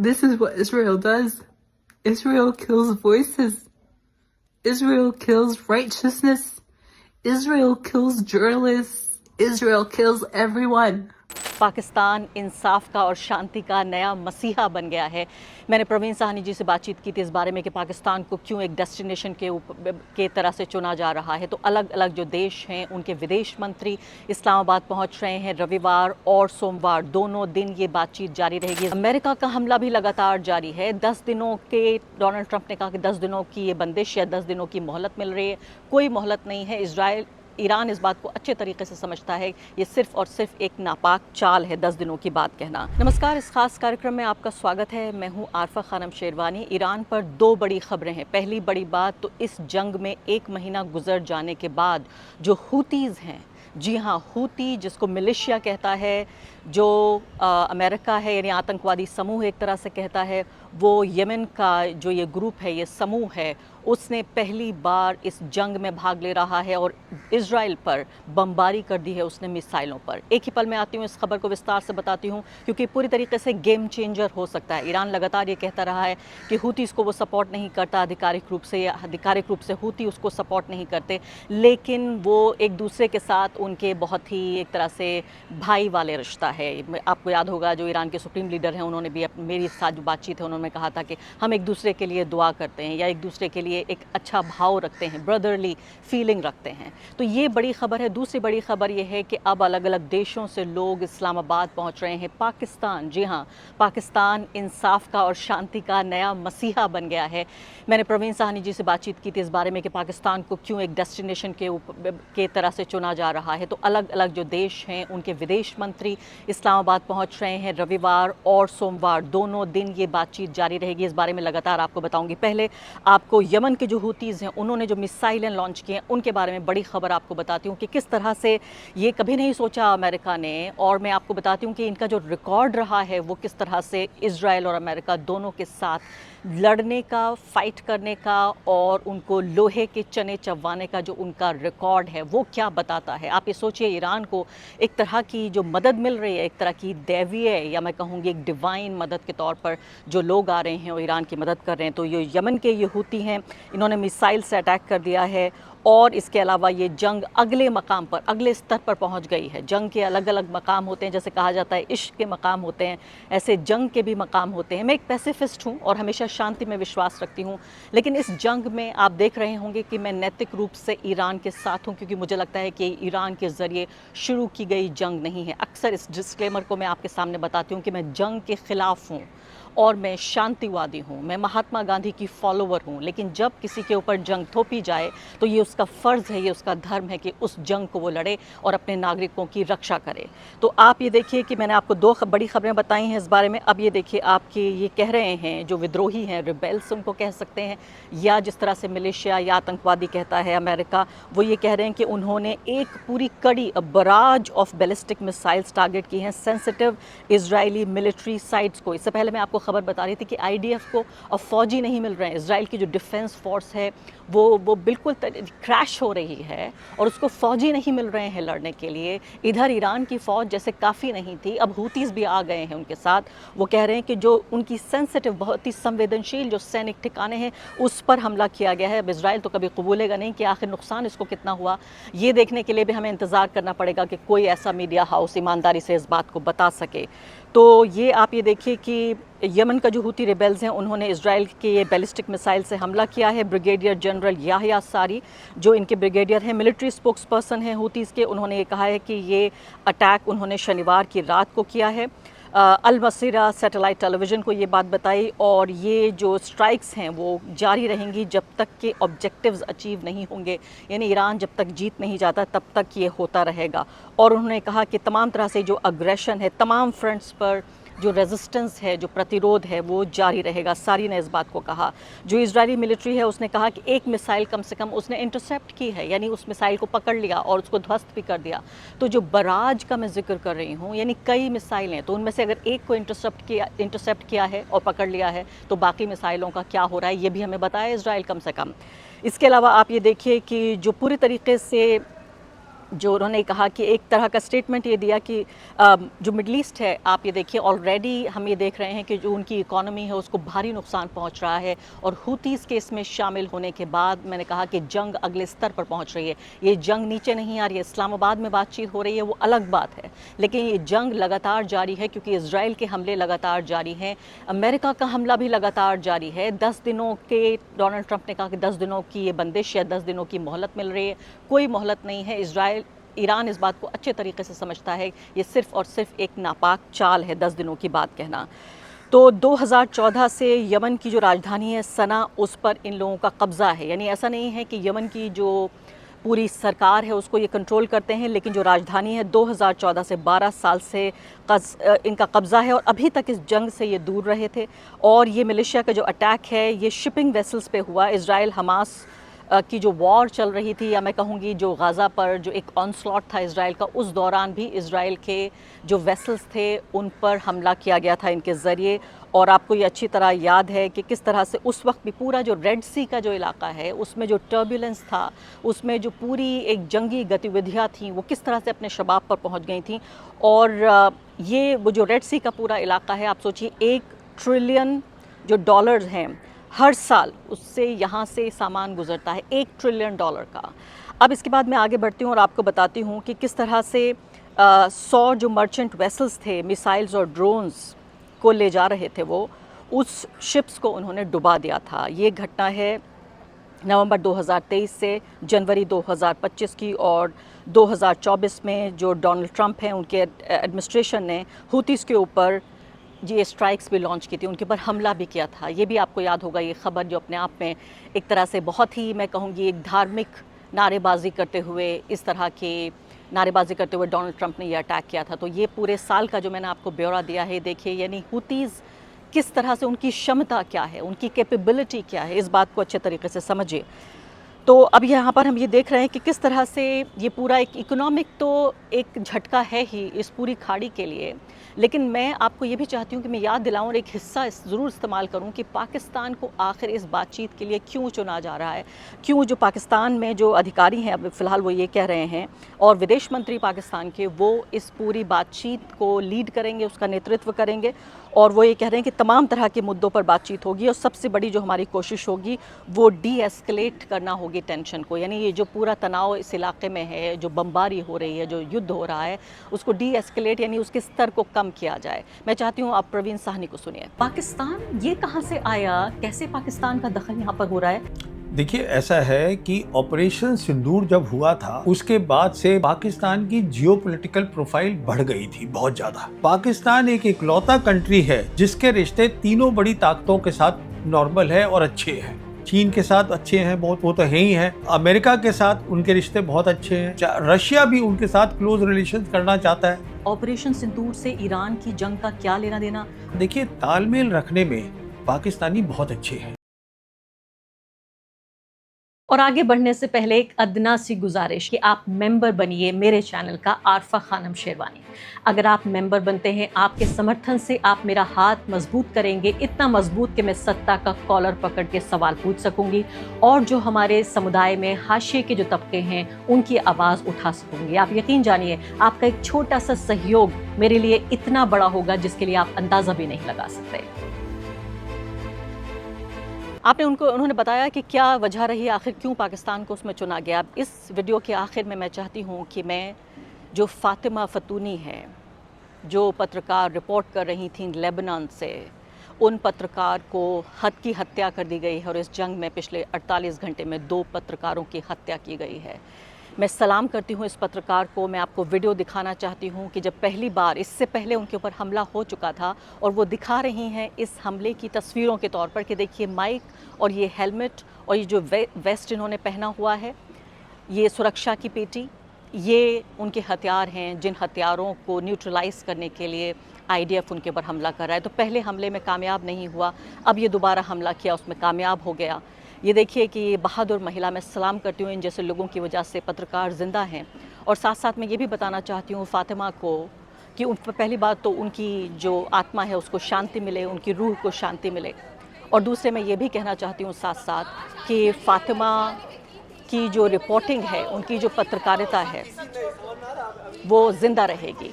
This is what Israel does. Israel kills voices. Israel kills righteousness. Israel kills journalists. Israel kills everyone. Pakistan इंसाफ का और शांति का नया मसीहा बन गया है। मैंने प्रवीण साहनी जी से बातचीत की थी इस बारे में कि पाकिस्तान को क्यों एक डेस्टिनेशन के तरह से चुना जा रहा है। तो अलग अलग जो देश हैं उनके विदेश मंत्री इस्लामाबाद पहुंच रहे हैं। रविवार और सोमवार दोनों दिन ये बातचीत जारी रहेगी। अमेरिका का हमला भी लगातार जारी है। 10 दिनों के डोनाल्ड ट्रंप ने कहा कि 10 दिनों की ये बंदिश या 10 दिनों की मोहलत मिल रही है। कोई मोहलत नहीं है। ईरान इस बात को अच्छे तरीके से समझता है। ये सिर्फ और सिर्फ एक नापाक चाल है 10 दिनों की बात कहना। नमस्कार, इस खास कार्यक्रम में आपका स्वागत है। मैं हूं आरफा खानम शेरवानी। ईरान पर 2 बड़ी खबरें हैं। पहली बड़ी बात तो इस जंग में 1 महीना गुजर जाने के बाद जो हूतीज़ हैं, जी हाँ, हूती जिसको मिलिशिया कहता है, जो अमेरिका है यानी आतंकवादी समूह एक तरह से कहता है, वो यमन का जो ये ग्रुप है, ये समूह है, उसने पहली बार इस जंग में भाग ले रहा है और इजराइल पर बमबारी कर दी है उसने मिसाइलों पर। एक ही पल में आती हूँ, इस खबर को विस्तार से बताती हूँ क्योंकि पूरी तरीके से गेम चेंजर हो सकता है। ईरान लगातार ये कहता रहा है कि हूती इसको वो सपोर्ट नहीं करता आधिकारिक रूप से, या आधिकारिक रूप से हूती उसको सपोर्ट नहीं करते, लेकिन वो एक दूसरे के साथ उनके बहुत ही एक तरह से भाई वाले रिश्ता है। आपको याद होगा जो ईरान के सुप्रीम लीडर हैं उन्होंने भी मेरी साथ जो बातचीत है उन्होंने कहा था कि हम एक दूसरे के लिए दुआ करते हैं या एक दूसरे के लिए एक अच्छा भाव रखते हैं, ब्रदरली फीलिंग रखते हैं। तो ये बड़ी खबर है। दूसरी बड़ी खबर ये है कि अब अलग अलग देशों से लोग इस्लामाबाद पहुंच रहे हैं। पाकिस्तान, जी हाँ, पाकिस्तान इंसाफ का और शांति का नया मसीहा बन गया है। मैंने प्रवीण साहनी जी से बातचीत की थी इस बारे में कि पाकिस्तान को क्यों एक डेस्टिनेशन के तरह से चुना जा रहा है। तो अलग अलग जो देश हैं उनके विदेश मंत्री इस्लामाबाद पहुंच रहे हैं। रविवार और सोमवार दोनों दिन ये बातचीत जारी रहेगी। इस बारे में लगातार आपको बताऊंगी। पहले आपको यमन के जो हूतीज़ हैं उन्होंने जो मिसाइलें लॉन्च की हैं उनके बारे में बड़ी खबर आपको बताती हूँ कि किस तरह से ये कभी नहीं सोचा अमेरिका ने, और मैं आपको बताती हूँ कि इनका जो रिकॉर्ड रहा है वो किस तरह से इजराइल और अमेरिका दोनों के साथ लड़ने का, फाइट करने का और उनको लोहे के चने चबवाने का जो उनका रिकॉर्ड है वो क्या बताता है। आप ये सोचिए, ईरान को एक तरह की जो मदद मिल रही है, एक तरह की दैवीय या मैं कहूँगी एक डिवाइन मदद के तौर पर जो लोग आ रहे हैं और ईरान की मदद कर रहे हैं। तो ये यमन के ये हूती हैं, इन्होंने मिसाइल से अटैक कर दिया है और इसके अलावा ये जंग अगले मकाम पर, अगले स्तर पर पहुंच गई है। जंग के अलग अलग मकाम होते हैं, जैसे कहा जाता है इश्क के मकाम होते हैं, ऐसे जंग के भी मकाम होते हैं। मैं एक पैसिफिस्ट हूं और हमेशा शांति में विश्वास रखती हूं, लेकिन इस जंग में आप देख रहे होंगे कि मैं नैतिक रूप से ईरान के साथ हूं, क्योंकि मुझे लगता है कि ईरान के ज़रिए शुरू की गई जंग नहीं है। अक्सर इस डिस्क्लेमर को मैं आपके सामने बताती हूँ कि मैं जंग के ख़िलाफ़ हूँ और मैं शांतिवादी हूँ, मैं महात्मा गांधी की फॉलोवर हूँ, लेकिन जब किसी के ऊपर जंग थोपी जाए तो ये उसका फ़र्ज़ है, ये उसका धर्म है कि उस जंग को वो लड़े और अपने नागरिकों की रक्षा करे। तो आप ये देखिए कि मैंने आपको 2 बड़ी खबरें बताई हैं इस बारे में। अब ये देखिए, आपके ये कह रहे हैं जो विद्रोही हैं, रिबेल्स उनको कह सकते हैं, या जिस तरह से मिलिशिया या आतंकवादी कहता है अमेरिका, वो ये कह रहे हैं कि उन्होंने एक पूरी कड़ी barrage of ballistic missiles target की हैं सेंसिटिव इजरायली मिलिट्री साइट्स को। इससे पहले मैं आपको खबर बता रही थी कि आईडीएफ को अब फौजी नहीं मिल रहे हैं। इजराइल की जो डिफेंस फोर्स है वो बिल्कुल क्रैश हो रही है और उसको फौजी नहीं मिल रहे हैं लड़ने के लिए। इधर ईरान की फ़ौज जैसे काफ़ी नहीं थी, अब हूतीज़ भी आ गए हैं उनके साथ। वो कह रहे हैं कि जो उनकी सेंसिटिव, बहुत ही संवेदनशील जो सैनिक ठिकाने हैं उस पर हमला किया गया है। अब इजराइल तो कभी कबूलेगा नहीं कि आखिर नुकसान इसको कितना हुआ। ये देखने के लिए भी हमें इंतज़ार करना पड़ेगा कि कोई ऐसा मीडिया हाउस ईमानदारी से इस बात को बता सके। तो ये आप ये देखिए कि यमन का जो हूती रिबेल्स हैं उन्होंने इजराइल के ये बैलिस्टिक मिसाइल से हमला किया है। ब्रिगेडियर जनरल याह्या सारी जो इनके ब्रिगेडियर हैं, मिलिट्री स्पोक्स पर्सन हैं हूतीज़ के, उन्होंने ये कहा है कि ये अटैक उन्होंने शनिवार की रात को किया है। अल मसीरा सैटेलाइट टेलीविज़न को ये बात बताई और ये जो स्ट्राइक्स हैं वो जारी रहेंगी जब तक के ऑब्जेक्टिव्स अचीव नहीं होंगे, यानी ईरान जब तक जीत नहीं जाता तब तक ये होता रहेगा। और उन्होंने कहा कि तमाम तरह से जो अग्रेशन है, तमाम फ्रंट्स पर जो रेजिस्टेंस है, जो प्रतिरोध है, वो जारी रहेगा। सारी ने इस बात को कहा। जो इजरायली मिलिट्री है उसने कहा कि एक मिसाइल कम से कम उसने इंटरसेप्ट की है, यानी उस मिसाइल को पकड़ लिया और उसको ध्वस्त भी कर दिया। तो जो बराज का मैं जिक्र कर रही हूँ, यानी कई मिसाइलें, तो उनमें से अगर एक को इंटरसेप्ट किया है और पकड़ लिया है तो बाकी मिसाइलों का क्या हो रहा है ये भी हमें बताया इजराइल कम से कम। इसके अलावा आप ये देखिए कि जो पूरी तरीके से जो उन्होंने कहा कि एक तरह का स्टेटमेंट ये दिया कि जो मिडल ईस्ट है, आप ये देखिए ऑलरेडी हम ये देख रहे हैं कि जो उनकी इकोनॉमी है उसको भारी नुकसान पहुंच रहा है, और हुतीज़ के इसमें शामिल होने के बाद मैंने कहा कि जंग अगले स्तर पर पहुंच रही है। ये जंग नीचे नहीं आ रही है, इस्लामाबाद में बातचीत हो रही है वो अलग बात है, लेकिन ये जंग लगातार जारी है क्योंकि इजराइल के हमले लगातार जारी हैं, अमेरिका का हमला भी लगातार जारी है। 10 दिनों के डोनाल्ड ट्रंप ने कहा कि 10 दिनों की ये बंदिश या 10 दिनों की मोहलत मिल रही है, कोई मोहलत नहीं है। ईरान इस बात को अच्छे तरीके से समझता है, ये सिर्फ और सिर्फ एक नापाक चाल है 10 दिनों की बात कहना। तो 2014 से यमन की जो राजधानी है सना, उस पर इन लोगों का कब्ज़ा है। यानी ऐसा नहीं है कि यमन की जो पूरी सरकार है उसको ये कंट्रोल करते हैं, लेकिन जो राजधानी है 2014 से 12 साल से इनका कब्ज़ा है, और अभी तक इस जंग से ये दूर रहे थे। और ये मिलिशिया का जो अटैक है ये शिपिंग वेसल्स पे हुआ। इजराइल हमास की जो वॉर चल रही थी, या मैं कहूँगी जो गाज़ा पर जो एक ऑनस्लॉट था इजराइल का, उस दौरान भी इजराइल के जो वेसल्स थे उन पर हमला किया गया था इनके ज़रिए। और आपको ये अच्छी तरह याद है कि किस तरह से उस वक्त भी पूरा जो रेड सी का जो इलाका है उसमें जो टर्बुलेंस था, उसमें जो पूरी एक जंगी गतिविधियाँ थीं वो किस तरह से अपने शबाब पर पहुँच गई थीं। और ये वो जो रेड सी का पूरा इलाका है, आप सोचिए 1 ट्रिलियन जो डॉलर्स हैं हर साल उससे यहाँ से सामान गुजरता है, 1 ट्रिलियन डॉलर का। अब इसके बाद मैं आगे बढ़ती हूँ और आपको बताती हूँ कि किस तरह से 100 जो मर्चेंट वेसल्स थे, मिसाइल्स और ड्रोन्स को ले जा रहे थे, वो उस शिप्स को उन्होंने डुबा दिया था। ये घटना है नवंबर 2023 से जनवरी 2025 की। और 2024 में जो डोनाल्ड ट्रंप हैं उनके एडमिनिस्ट्रेशन ने हुतीज़ के ऊपर ये स्ट्राइक्स भी लॉन्च की थी, उनके ऊपर हमला भी किया था। ये भी आपको याद होगा, ये ख़बर जो अपने आप में एक तरह से बहुत ही मैं कहूँगी एक धार्मिक नारेबाजी करते हुए, इस तरह के नारेबाजी करते हुए डोनाल्ड ट्रंप ने ये अटैक किया था। तो ये पूरे साल का जो मैंने आपको ब्यौरा दिया है, देखिए यानी हुतीज़ किस तरह से, उनकी क्षमता क्या है, उनकी कैपेबिलिटी क्या है, इस बात को अच्छे तरीके से समझिए। तो अब यहाँ पर हम ये देख रहे हैं कि किस तरह से ये पूरा एक इकोनॉमिक तो एक झटका है ही इस पूरी खाड़ी के लिए, लेकिन मैं आपको ये भी चाहती हूँ कि मैं याद दिलाऊँ और एक हिस्सा ज़रूर इस्तेमाल करूँ कि पाकिस्तान को आखिर इस बातचीत के लिए क्यों चुना जा रहा है, क्यों जो पाकिस्तान में जो अधिकारी हैं अब फ़िलहाल वो ये कह रहे हैं, और विदेश मंत्री पाकिस्तान के, वो इस पूरी बातचीत को लीड करेंगे, उसका नेतृत्व करेंगे, और वो ये कह रहे हैं कि तमाम तरह के मुद्दों पर बातचीत होगी, और सबसे बड़ी जो हमारी कोशिश होगी वो डी एस्केलेट करना होगी टेंशन को। यानी ये जो पूरा तनाव इस इलाके में है, जो बमबारी हो रही है, जो युद्ध हो रहा है, उसको डी एस्केलेट यानी उसके स्तर को कम किया जाए। मैं चाहती हूँ आप प्रवीण साहनी को सुनिए। पाकिस्तान ये कहाँ से आया, कैसे पाकिस्तान का दखल यहाँ पर हो रहा है? देखिए, ऐसा है कि ऑपरेशन सिंदूर जब हुआ था उसके बाद से पाकिस्तान की जियोपॉलिटिकल प्रोफाइल बढ़ गई थी बहुत ज्यादा। पाकिस्तान एक इकलौता कंट्री है जिसके रिश्ते तीनों बड़ी ताकतों के साथ नॉर्मल है और अच्छे हैं। चीन के साथ अच्छे हैं बहुत, वो तो है ही है। अमेरिका के साथ उनके रिश्ते बहुत अच्छे हैं। रशिया भी उनके साथ क्लोज रिलेशन करना चाहता है। ऑपरेशन सिंदूर से ईरान की जंग का क्या लेना देना? देखिए, तालमेल रखने में पाकिस्तानी बहुत अच्छे हैं। और आगे बढ़ने से पहले एक अदना सी गुजारिश कि आप मेंबर बनिए मेरे चैनल का आरफा खानम शेरवानी। अगर आप मेंबर बनते हैं, आपके समर्थन से आप मेरा हाथ मजबूत करेंगे, इतना मजबूत कि मैं सत्ता का कॉलर पकड़ के सवाल पूछ सकूंगी, और जो हमारे समुदाय में हाशिए के जो तबके हैं उनकी आवाज़ उठा सकूंगी। आप यकीन जानिए, आपका एक छोटा सा सहयोग मेरे लिए इतना बड़ा होगा जिसके लिए आप अंदाज़ा भी नहीं लगा सकते। उन्होंने बताया कि क्या वजह रही, आखिर क्यों पाकिस्तान को उसमें चुना गया। इस वीडियो के आखिर में मैं चाहती हूँ कि मैं जो फातिमा फतूनी है, जो पत्रकार रिपोर्ट कर रही थी लेबनान से, उन पत्रकार को हद की हत्या कर दी गई है, और इस जंग में पिछले 48 घंटे में 2 पत्रकारों की हत्या की गई है। मैं सलाम करती हूँ इस पत्रकार को। मैं आपको वीडियो दिखाना चाहती हूँ कि जब पहली बार, इससे पहले उनके ऊपर हमला हो चुका था, और वो दिखा रही हैं इस हमले की तस्वीरों के तौर पर कि देखिए माइक और ये हेलमेट और ये जो वेस्ट इन्होंने पहना हुआ है, ये सुरक्षा की पेटी, ये उनके हथियार हैं जिन हथियारों को न्यूट्रलाइज करने के लिए IDF उनके ऊपर हमला कर रहा है। तो पहले हमले में कामयाब नहीं हुआ, अब ये दोबारा हमला किया, उसमें कामयाब हो गया। ये देखिए कि ये बहादुर महिला, मैं सलाम करती हूँ इन जैसे लोगों की वजह से पत्रकार ज़िंदा हैं। और साथ साथ मैं ये भी बताना चाहती हूँ फातिमा को कि उन पर पहली बात तो उनकी जो आत्मा है उसको शांति मिले, उनकी रूह को शांति मिले, और दूसरे मैं ये भी कहना चाहती हूँ साथ साथ कि फातिमा उनकी जो रिपोर्टिंग है, उनकी जो पत्रकारिता है, वो जिंदा रहेगी।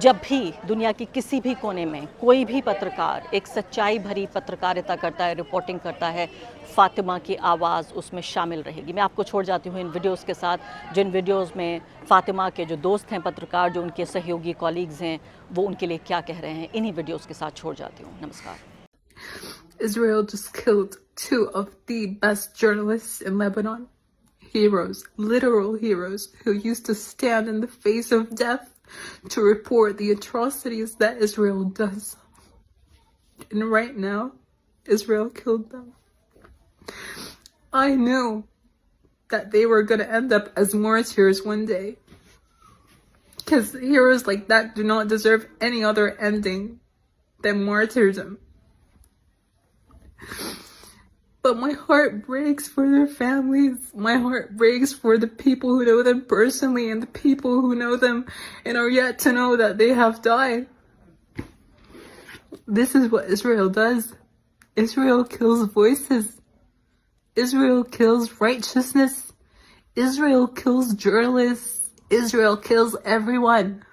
जब भी दुनिया की किसी भी कोने में कोई भी पत्रकार एक सच्चाई भरी पत्रकारिता करता है, रिपोर्टिंग करता है, फातिमा की आवाज़ उसमें शामिल रहेगी। मैं आपको छोड़ जाती हूँ इन वीडियोस के साथ, जिन वीडियोस में फातिमा के जो दोस्त हैं पत्रकार, जो उनके सहयोगी कॉलीग्स हैं, वो उनके लिए क्या कह रहे हैं, इन्हीं वीडियोस के साथ छोड़ जाती हूँ। नमस्कार। Israel just killed 2 of the best journalists in Lebanon. Heroes, literal heroes, who used to stand in the face of death to report the atrocities that Israel does. And right now, Israel killed them. I knew that they were going to end up as martyrs one day. Because heroes like that do not deserve any other ending than martyrdom. But my heart breaks for their families. My heart breaks for the people who know them personally and the people who know them and are yet to know that they have died. This is what Israel does. Israel kills voices. Israel kills righteousness. Israel kills journalists. Israel kills everyone.